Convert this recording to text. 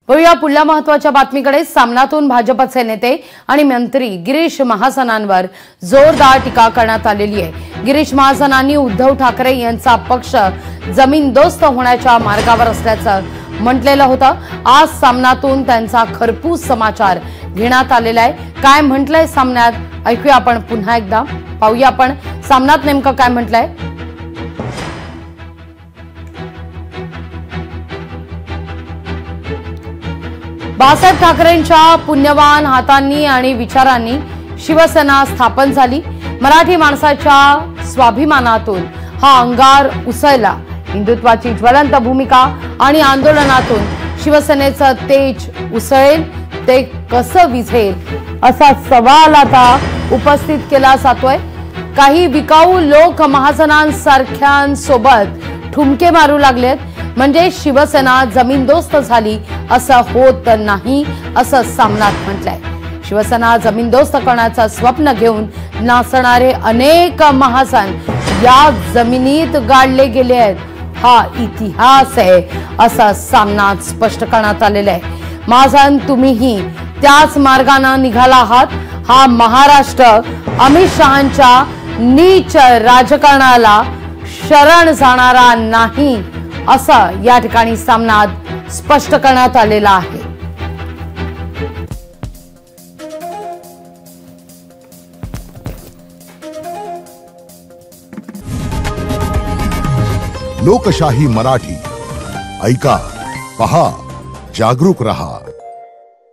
वळूया पुढल्या महत्त्वाच्या बातमीकडे। सामनातून भाजपचे नेते आणि मंत्री गिरीश महाजनांवर जोरदार टीका करण्यात आलेली आहे। गिरीश महाजनांनी उद्धव ठाकरे यांचा पक्ष जमीनदोस्त होण्याच्या मार्गावर असल्याचं म्हटलेलं होतं। आज सामनातून त्यांचा खरपूस समाचार घेण्यात आलेला आहे। काय म्हटलंय सामन्यात ऐकूया आपण पुन्हा एकदा, पाहूया आपण सामन्यात नेमकं काय म्हटलंय। बाळासाहेब ठाकरेंच्या पुण्यवान हातांनी आणि विचारांनी शिवसेना स्थापन झाली। मराठी माणसाच्या स्वाभिमानातून हा अंगार उसळला। हिंदुत्वाची ज्वलंत भूमिका आणि आंदोलनातून शिवसेनेचं तेज उसळेल ते कसं विझेल असा सवाल आता उपस्थित केला जातोय। काही विकाऊ लोक महाजनांसारख्यांसोबत ठुमके मारू लागलेत, म्हणजे शिवसेना जमीनदोस्त झाली असं होत नाही असं सामनात म्हटलंय। शिवसेना जमीनदोस्त करण्याचं स्वप्न घेऊन नाचणारे अनेक महाजन या जमिनीत गाडले गेले आहेत, हा इतिहास आहे असं सामनात स्पष्ट करण्यात आलेलं आहे। महाजन तुम्हीही त्याच मार्गाने निघाला आहात। हा महाराष्ट्र अमित शहांच्या नीच राजकारणाला शरण जाणारा नाही असं या ठिकाणी सामनात स्पष्ट करण्यात आलेला आहे। लोकशाही मराठी ऐका, पहा, जागरूक रहा।